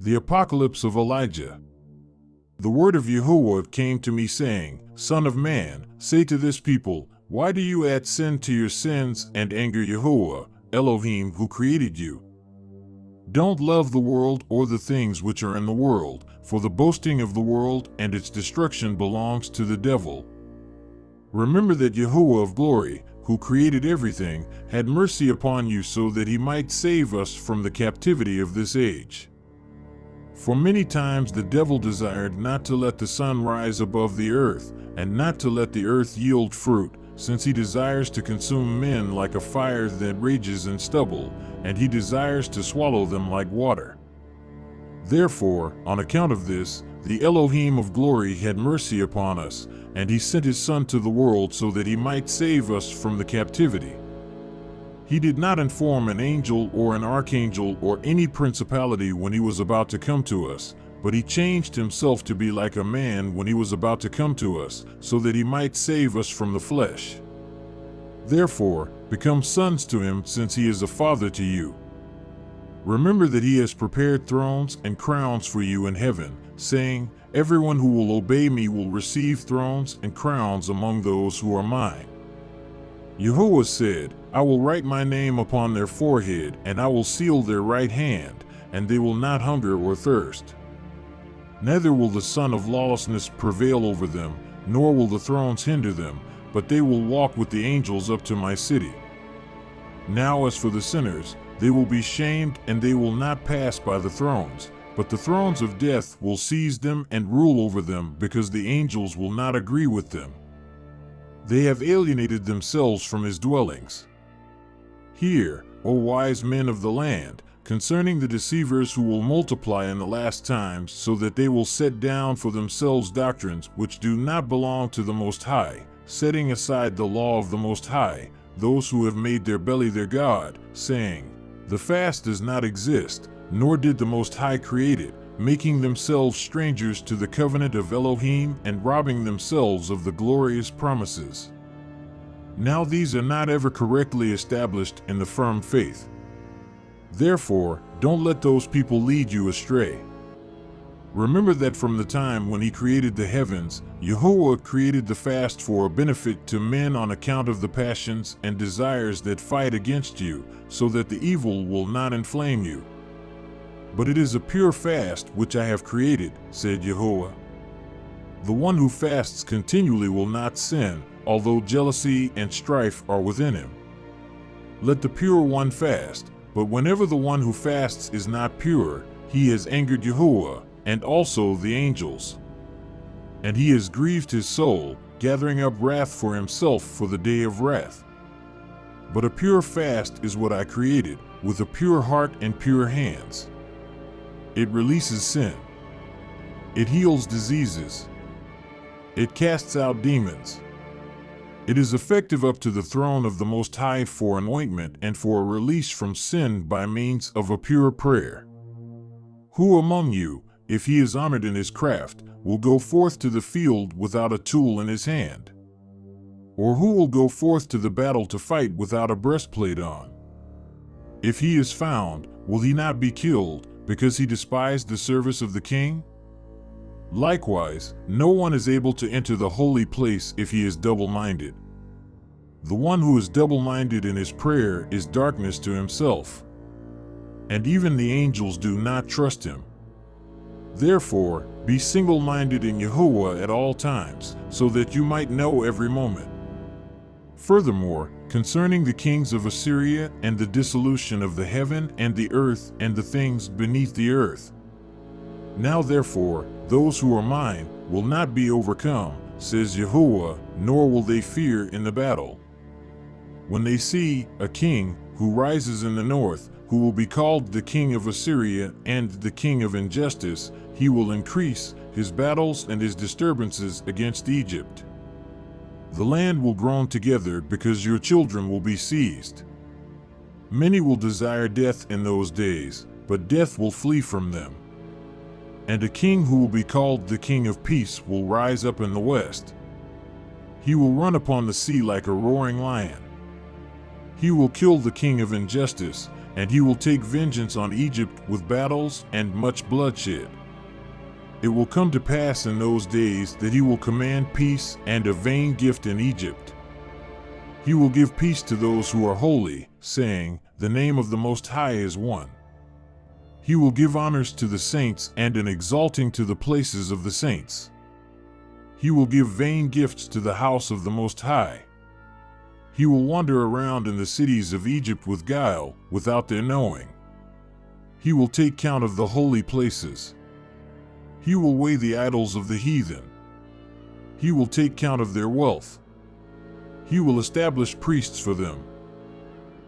The Apocalypse of Elijah. The word of Yahuwah came to me saying, Son of man, say to this people, why do you add sin to your sins and anger Yahuwah, Elohim, who created you? Don't love the world or the things which are in the world, for the boasting of the world and its destruction belongs to the devil. Remember that Yahuwah of glory, who created everything, had mercy upon you so that he might save us from the captivity of this age. For many times the devil desired not to let the sun rise above the earth, and not to let the earth yield fruit, since he desires to consume men like a fire that rages in stubble, and he desires to swallow them like water. Therefore, on account of this, the Elohim of glory had mercy upon us, and he sent his Son to the world so that he might save us from the captivity. He did not inform an angel or an archangel or any principality when he was about to come to us, but he changed himself to be like a man when he was about to come to us, so that he might save us from the flesh. Therefore, become sons to him, since he is a father to you. Remember that he has prepared thrones and crowns for you in heaven, saying, Everyone who will obey me will receive thrones and crowns among those who are mine. Yahuwah said, I will write my name upon their forehead, and I will seal their right hand, and they will not hunger or thirst. Neither will the son of lawlessness prevail over them, nor will the thrones hinder them, but they will walk with the angels up to my city. Now as for the sinners, they will be shamed, and they will not pass by the thrones, but the thrones of death will seize them and rule over them, because the angels will not agree with them. They have alienated themselves from his dwellings. Hear, O wise men of the land, concerning the deceivers who will multiply in the last times, so that they will set down for themselves doctrines which do not belong to the Most High, setting aside the law of the Most High, those who have made their belly their God, saying, The fast does not exist, nor did the Most High create it, making themselves strangers to the covenant of Elohim and robbing themselves of the glorious promises. Now these are not ever correctly established in the firm faith. Therefore, don't let those people lead you astray. Remember that from the time when he created the heavens, Yahuwah created the fast for a benefit to men on account of the passions and desires that fight against you, so that the evil will not inflame you. But it is a pure fast which I have created, said Yahuwah. The one who fasts continually will not sin, although jealousy and strife are within him. Let the pure one fast, but whenever the one who fasts is not pure, he has angered Yahuwah, and also the angels. And he has grieved his soul, gathering up wrath for himself for the day of wrath. But a pure fast is what I created, with a pure heart and pure hands. It releases sin. It heals diseases. It casts out demons. It is effective up to the throne of the Most High for an ointment and for a release from sin by means of a pure prayer. Who among you, if he is honored in his craft, will go forth to the field without a tool in his hand? Or who will go forth to the battle to fight without a breastplate on? If he is found, will he not be killed, because he despised the service of the king? Likewise, no one is able to enter the holy place if he is double-minded. The one who is double-minded in his prayer is darkness to himself. And even the angels do not trust him. Therefore, be single-minded in Yahuwah at all times, so that you might know every moment. Furthermore, concerning the kings of Assyria and the dissolution of the heaven and the earth and the things beneath the earth. Now therefore, those who are mine will not be overcome, says Yahuwah, nor will they fear in the battle. When they see a king who rises in the north, who will be called the king of Assyria and the king of injustice, he will increase his battles and his disturbances against Egypt. The land will groan together because your children will be seized. Many will desire death in those days, but death will flee from them. And a king who will be called the King of Peace will rise up in the west. He will run upon the sea like a roaring lion. He will kill the king of injustice, and he will take vengeance on Egypt with battles and much bloodshed. It will come to pass in those days that he will command peace and a vain gift in Egypt. He will give peace to those who are holy, saying, "The name of the Most High is one." He will give honors to the saints and an exalting to the places of the saints. He will give vain gifts to the house of the Most High. He will wander around in the cities of Egypt with guile, without their knowing. He will take count of the holy places. He will weigh the idols of the heathen. He will take count of their wealth. He will establish priests for them.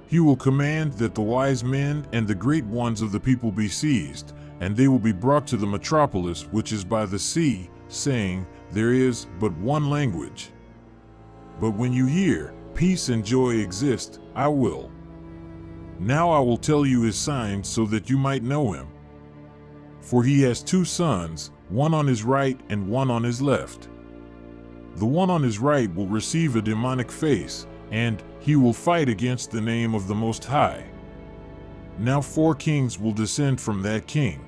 He will command that the wise men and the great ones of the people be seized, and they will be brought to the metropolis which is by the sea, saying, "There is but one language." But when you hear, "Peace and joy exist," I will. Now I will tell you his signs so that you might know him. For he has 2 sons, one on his right and one on his left. The one on his right will receive a demonic face, and he will fight against the name of the Most High. Now 4 kings will descend from that king.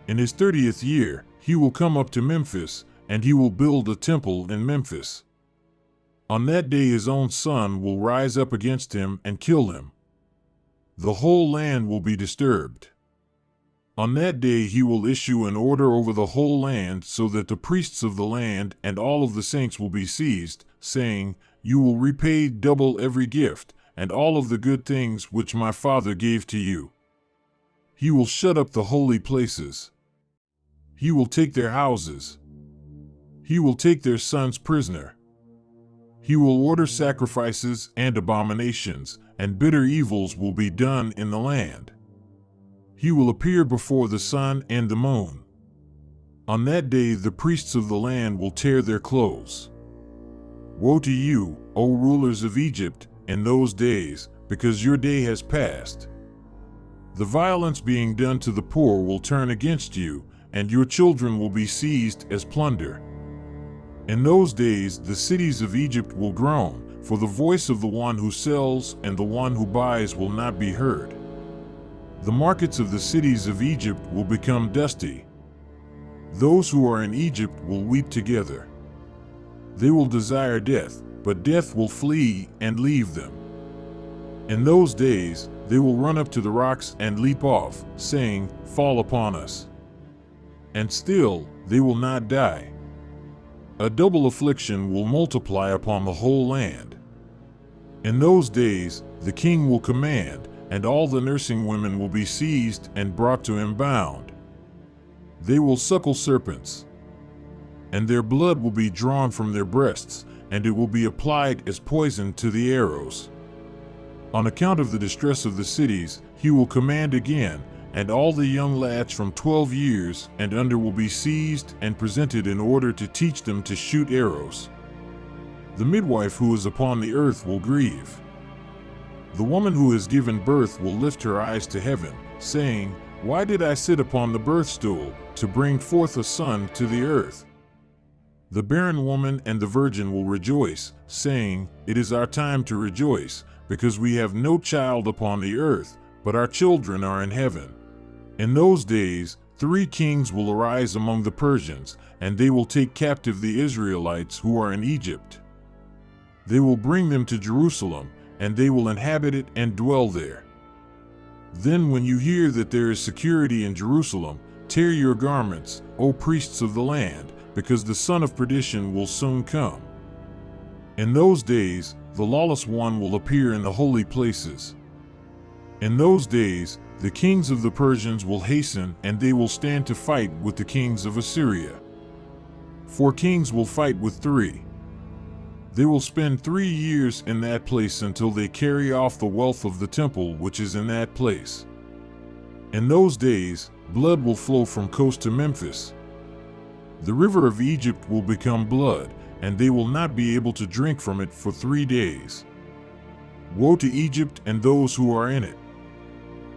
In his 30th year, he will come up to Memphis, and he will build a temple in Memphis. On that day his own son will rise up against him and kill him. The whole land will be disturbed. On that day he will issue an order over the whole land so that the priests of the land and all of the saints will be seized, saying, "You will repay double every gift, and all of the good things which my father gave to you." He will shut up the holy places. He will take their houses. He will take their sons prisoner. He will order sacrifices and abominations, and bitter evils will be done in the land. He will appear before the sun and the moon. On that day the priests of the land will tear their clothes. Woe to you, O rulers of Egypt, in those days, because your day has passed. The violence being done to the poor will turn against you, and your children will be seized as plunder. In those days the cities of Egypt will groan, for the voice of the one who sells and the one who buys will not be heard. The markets of the cities of Egypt will become dusty. Those who are in Egypt will weep together. They will desire death, but death will flee and leave them. In those days, they will run up to the rocks and leap off, saying, "Fall upon us." And still, they will not die. A double affliction will multiply upon the whole land. In those days, the king will command, and all the nursing women will be seized and brought to him bound. They will suckle serpents, and their blood will be drawn from their breasts, and it will be applied as poison to the arrows. On account of the distress of the cities, he will command again, and all the young lads from 12 years and under will be seized and presented in order to teach them to shoot arrows. The midwife who is upon the earth will grieve. The woman who has given birth will lift her eyes to heaven, saying, "Why did I sit upon the birth stool, to bring forth a son to the earth?" The barren woman and the virgin will rejoice, saying, "It is our time to rejoice, because we have no child upon the earth, but our children are in heaven." In those days, 3 kings will arise among the Persians, and they will take captive the Israelites who are in Egypt. They will bring them to Jerusalem, and they will inhabit it and dwell there. Then when you hear that there is security in Jerusalem, tear your garments, O priests of the land, because the son of perdition will soon come. In those days, the lawless one will appear in the holy places. In those days, the kings of the Persians will hasten, and they will stand to fight with the kings of Assyria. 4 kings will fight with 3. They will spend 3 years in that place until they carry off the wealth of the temple which is in that place. In those days, blood will flow from coast to Memphis. The river of Egypt will become blood, and they will not be able to drink from it for 3 days. Woe to Egypt and those who are in it!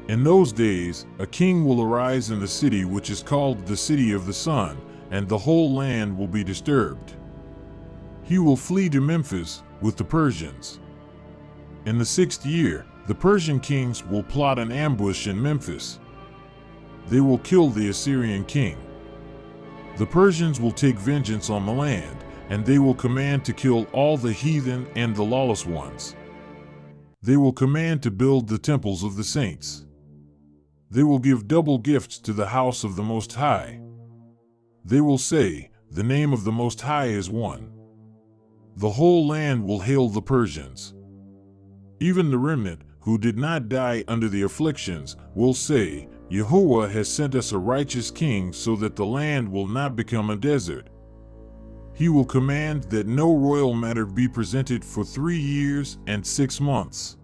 In those days, a king will arise in the city which is called the City of the Sun, and the whole land will be disturbed. He will flee to Memphis with the Persians. In the 6th year, The Persian kings will plot an ambush in Memphis. They will kill the Assyrian king. The Persians will take vengeance on the land, and they will command to kill all the heathen and the lawless ones. They will command to build the temples of the saints. They will give double gifts to the house of the Most High. They will say, "The name of the Most High is one." The whole land will hail the Persians. Even the remnant, who did not die under the afflictions, will say, "Yahuwah has sent us a righteous king so that the land will not become a desert." He will command that no royal matter be presented for 3 years and 6 months.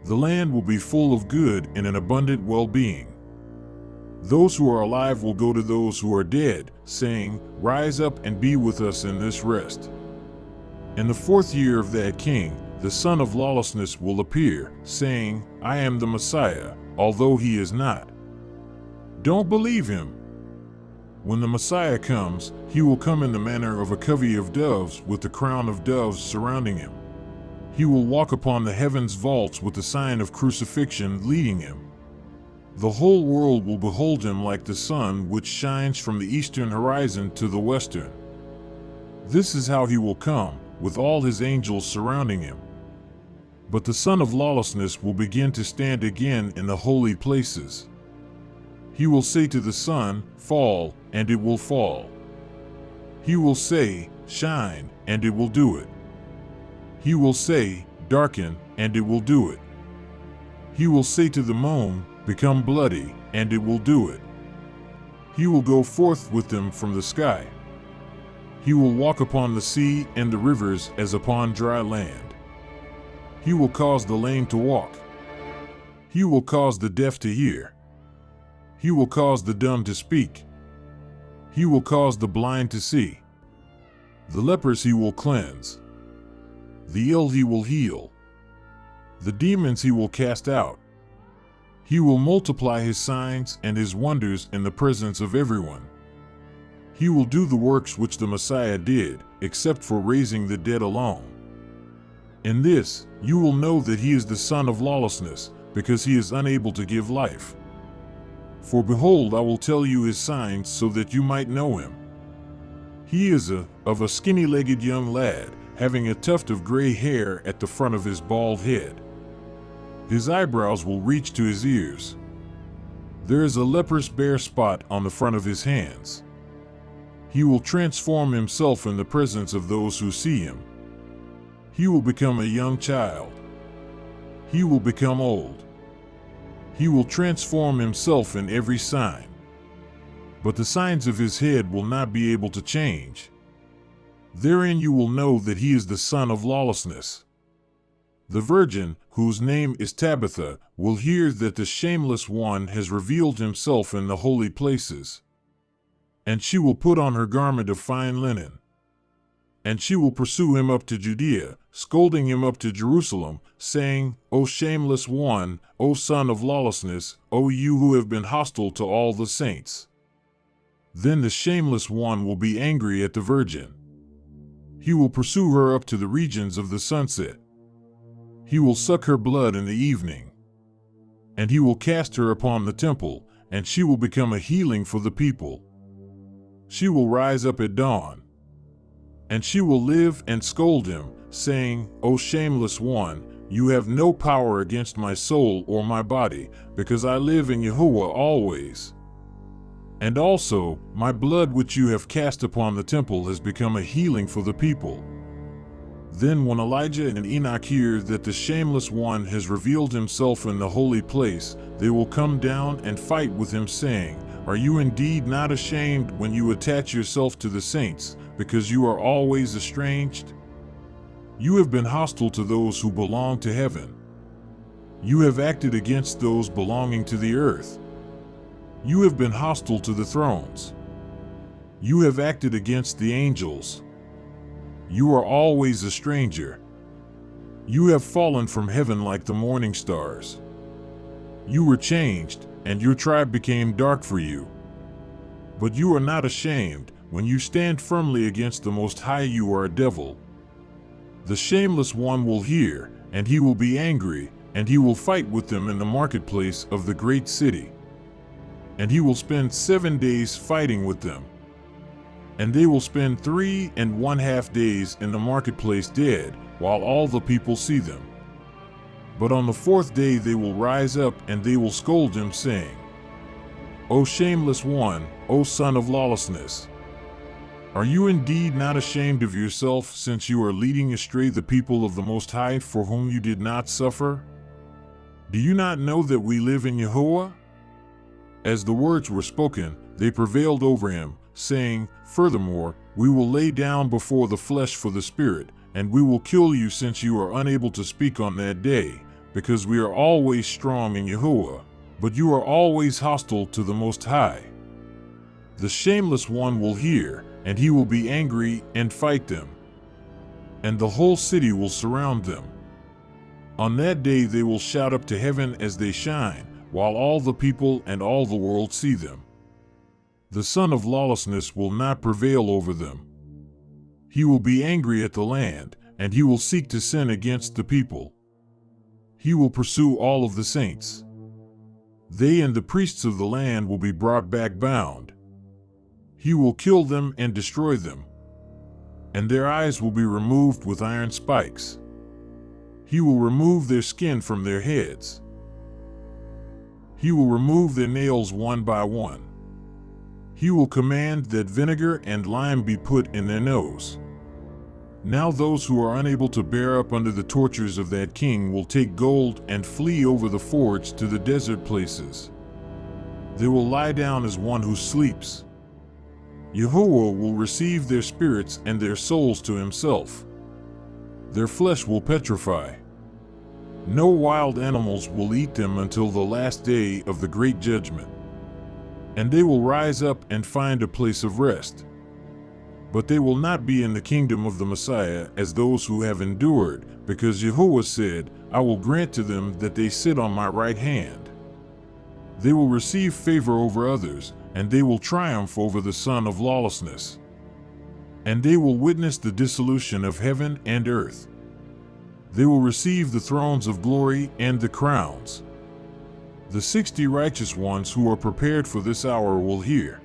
The land will be full of good and an abundant well-being. Those who are alive will go to those who are dead, saying, "Rise up and be with us in this rest." In the 4th year of that king, the son of lawlessness will appear, saying, "I am the Messiah," although he is not. Don't believe him. When the Messiah comes, he will come in the manner of a covey of doves with the crown of doves surrounding him. He will walk upon the heavens' vaults with the sign of crucifixion leading him. The whole world will behold him like the sun which shines from the eastern horizon to the western. This is how he will come, with all his angels surrounding him. But the son of lawlessness will begin to stand again in the holy places. He will say to the sun, "Fall," and it will fall. He will say, "Shine," and it will do it. He will say, "Darken," and it will do it. He will say to the moon, "Become bloody," and it will do it. He will go forth with them from the sky. He will walk upon the sea and the rivers as upon dry land. He will cause the lame to walk. He will cause the deaf to hear. He will cause the dumb to speak. He will cause the blind to see. The lepers he will cleanse. The ill he will heal. The demons he will cast out. He will multiply his signs and his wonders in the presence of everyone. He will do the works which the Messiah did, except for raising the dead alone. In this, you will know that he is the son of lawlessness, because he is unable to give life. For behold, I will tell you his signs so that you might know him. He is of a skinny-legged young lad, having a tuft of gray hair at the front of his bald head. His eyebrows will reach to his ears. There is a leprous bare spot on the front of his hands. He will transform himself in the presence of those who see him. He will become a young child. He will become old. He will transform himself in every sign. But the signs of his head will not be able to change. Therein you will know that he is the son of lawlessness. The virgin, whose name is Tabitha, will hear that the shameless one has revealed himself in the holy places. And she will put on her garment of fine linen. And she will pursue him up to Judea, scolding him up to Jerusalem, saying, "O shameless one, O son of lawlessness, O you who have been hostile to all the saints." Then the shameless one will be angry at the virgin. He will pursue her up to the regions of the sunset. He will suck her blood in the evening. And he will cast her upon the temple, and she will become a healing for the people. She will rise up at dawn. And she will live and scold him, saying, "O shameless one, you have no power against my soul or my body, because I live in Yahuwah always. And also, my blood which you have cast upon the temple has become a healing for the people." Then when Elijah and Enoch hear that the shameless one has revealed himself in the holy place, they will come down and fight with him, saying, "Are you indeed not ashamed when you attach yourself to the saints, because you are always estranged? You have been hostile to those who belong to heaven. You have acted against those belonging to the earth. You have been hostile to the thrones. You have acted against the angels. You are always a stranger. You have fallen from heaven like the morning stars. You were changed, and your tribe became dark for you. But you are not ashamed. When you stand firmly against the Most High, you are a devil." The shameless one will hear, and he will be angry, and he will fight with them in the marketplace of the great city. And he will spend 7 days fighting with them. And they will spend 3½ days in the marketplace dead, while all the people see them. But on the 4th day they will rise up, and they will scold him, saying, O shameless one, O son of lawlessness! Are you indeed not ashamed of yourself, since you are leading astray the people of the Most High, for whom you did not suffer? Do you not know that we live in Yahuwah? As the words were spoken, they prevailed over him, saying, Furthermore, we will lay down before the flesh for the spirit, and we will kill you, since you are unable to speak on that day, because we are always strong in Yahuwah, but you are always hostile to the Most High. The shameless one will hear, and he will be angry and fight them. And the whole city will surround them. On that day they will shout up to heaven as they shine, while all the people and all the world see them. The son of lawlessness will not prevail over them. He will be angry at the land, and he will seek to sin against the people. He will pursue all of the saints. They and the priests of the land will be brought back bound. He will kill them and destroy them, and their eyes will be removed with iron spikes. He will remove their skin from their heads. He will remove their nails one by one. He will command that vinegar and lime be put in their nose. Now those who are unable to bear up under the tortures of that king will take gold and flee over the fords to the desert places. They will lie down as one who sleeps. Yahuwah will receive their spirits and their souls to himself. Their flesh will petrify. No wild animals will eat them until the last day of the great judgment. And they will rise up and find a place of rest. But they will not be in the kingdom of the Messiah as those who have endured, because Yahuwah said, I will grant to them that they sit on my right hand. They will receive favor over others, and they will triumph over the son of lawlessness. And they will witness the dissolution of heaven and earth. They will receive the thrones of glory and the crowns. The 60 righteous ones who are prepared for this hour will hear.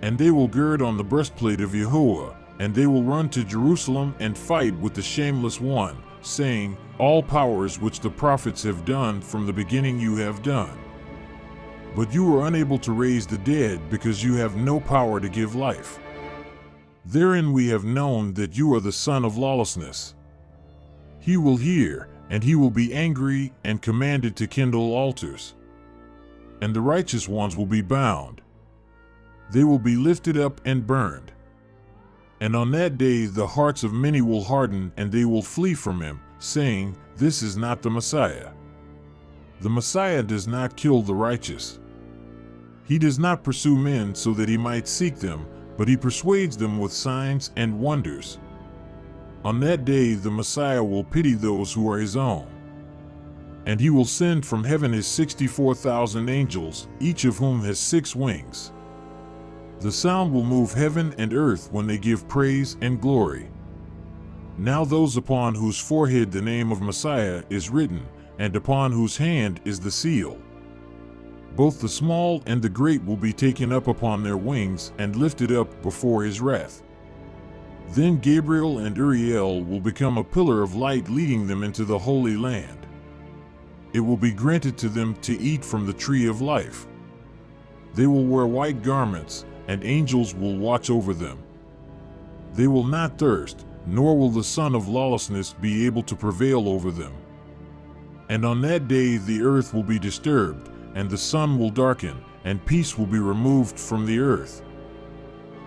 And they will gird on the breastplate of Yahuwah, and they will run to Jerusalem and fight with the shameless one, saying, All powers which the prophets have done from the beginning you have done. But you were unable to raise the dead, because you have no power to give life. Therein we have known that you are the son of lawlessness. He will hear, and he will be angry and commanded to kindle altars. And the righteous ones will be bound. They will be lifted up and burned. And on that day the hearts of many will harden, and they will flee from him, saying, This is not the Messiah. The Messiah does not kill the righteous. He does not pursue men so that he might seek them, but he persuades them with signs and wonders. On that day the Messiah will pity those who are his own. And he will send from heaven his 64,000 angels, each of whom has 6 wings. The sound will move heaven and earth when they give praise and glory. Now those upon whose forehead the name of Messiah is written, and upon whose hand is the seal, both the small and the great will be taken up upon their wings and lifted up before his wrath. Then Gabriel and Uriel will become a pillar of light, leading them into the Holy Land. It will be granted to them to eat from the tree of life. They will wear white garments, and angels will watch over them. They will not thirst, nor will the son of lawlessness be able to prevail over them. And on that day the earth will be disturbed, and the sun will darken, and peace will be removed from the earth.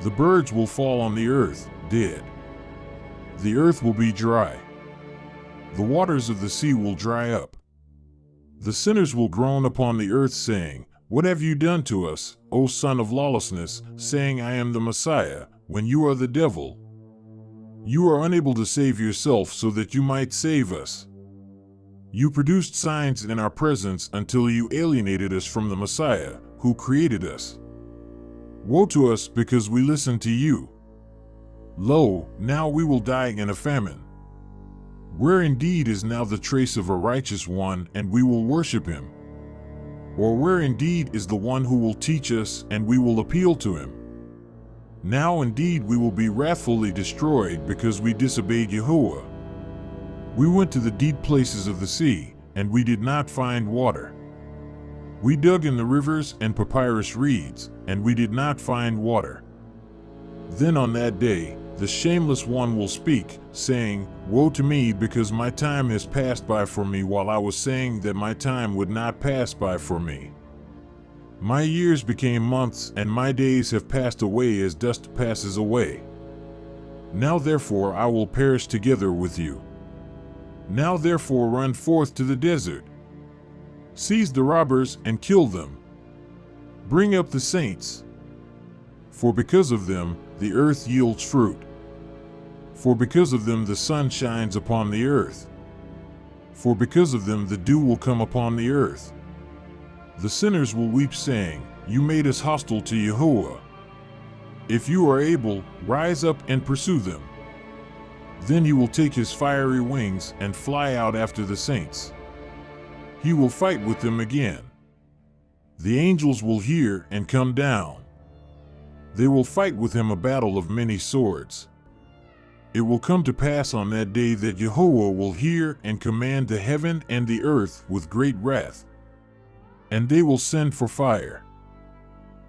The birds will fall on the earth, dead. The earth will be dry. The waters of the sea will dry up. The sinners will groan upon the earth, saying, What have you done to us, O son of lawlessness, saying, I am the Messiah, when you are the devil? You are unable to save yourself so that you might save us. You produced signs in our presence until you alienated us from the Messiah, who created us. Woe to us, because we listened to you. Lo, now we will die in a famine. Where indeed is now the trace of a righteous one, and we will worship him? Or where indeed is the one who will teach us, and we will appeal to him? Now indeed we will be wrathfully destroyed because we disobeyed Yahuwah. We went to the deep places of the sea, and we did not find water. We dug in the rivers and papyrus reeds, and we did not find water. Then on that day, the shameless one will speak, saying, Woe to me, because my time has passed by for me, while I was saying that my time would not pass by for me. My years became months, and my days have passed away as dust passes away. Now therefore I will perish together with you. Now therefore run forth to the desert. Seize the robbers and kill them. Bring up the saints. For because of them the earth yields fruit. For because of them the sun shines upon the earth. For because of them the dew will come upon the earth. The sinners will weep, saying, You made us hostile to Yahuwah. If you are able, rise up and pursue them. Then he will take his fiery wings and fly out after the saints. He will fight with them again. The angels will hear and come down. They will fight with him a battle of many swords. It will come to pass on that day that Yahuwah will hear and command the heaven and the earth with great wrath. And they will send for fire.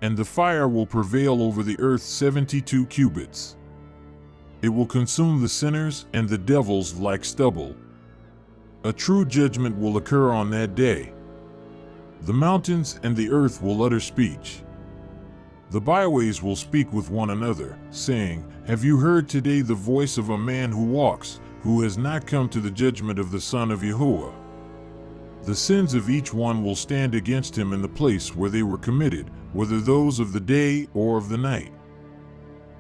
And the fire will prevail over the earth 72 cubits. It will consume the sinners and the devils like stubble. A true judgment will occur on that day. The mountains and the earth will utter speech. The byways will speak with one another, saying, Have you heard today the voice of a man who walks, who has not come to the judgment of the Son of Yahuwah? The sins of each one will stand against him in the place where they were committed, whether those of the day or of the night.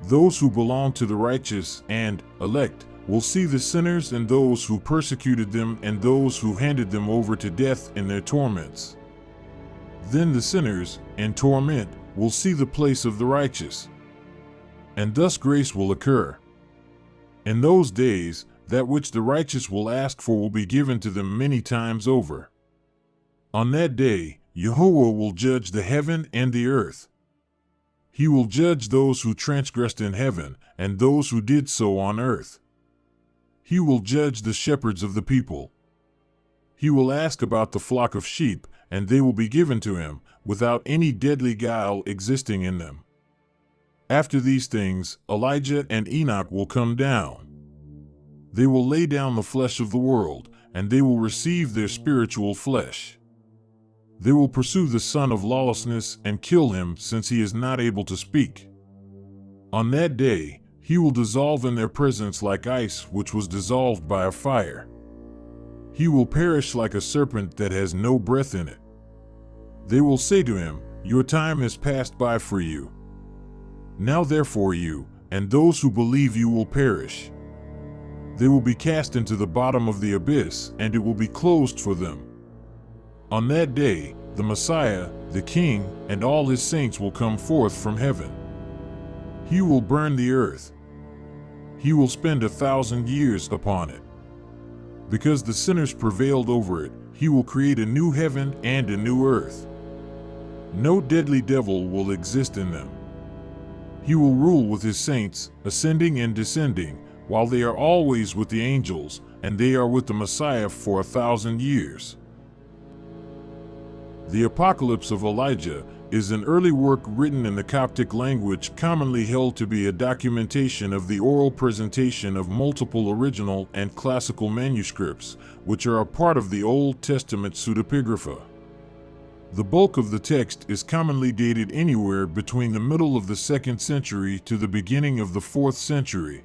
Those who belong to the righteous and elect will see the sinners and those who persecuted them and those who handed them over to death in their torments. Then the sinners, in torment, will see the place of the righteous. And thus grace will occur. In those days, that which the righteous will ask for will be given to them many times over. On that day, Yahuwah will judge the heaven and the earth. He will judge those who transgressed in heaven and those who did so on earth. He will judge the shepherds of the people. He will ask about the flock of sheep, and they will be given to him, without any deadly guile existing in them. After these things, Elijah and Enoch will come down. They will lay down the flesh of the world, and they will receive their spiritual flesh. They will pursue the son of lawlessness and kill him, since he is not able to speak. On that day, he will dissolve in their presence like ice which was dissolved by a fire. He will perish like a serpent that has no breath in it. They will say to him, Your time has passed by for you. Now therefore you, and those who believe you will perish. They will be cast into the bottom of the abyss, and it will be closed for them. On that day, the Messiah, the King, and all his saints will come forth from heaven. He will burn the earth. He will spend 1,000 years upon it. Because the sinners prevailed over it, he will create a new heaven and a new earth. No deadly devil will exist in them. He will rule with his saints, ascending and descending, while they are always with the angels, and they are with the Messiah for 1,000 years. The Apocalypse of Elijah is an early work written in the Coptic language, commonly held to be a documentation of the oral presentation of multiple original and classical manuscripts, which are a part of the Old Testament pseudepigrapha. The bulk of the text is commonly dated anywhere between the middle of the 2nd century to the beginning of the 4th century.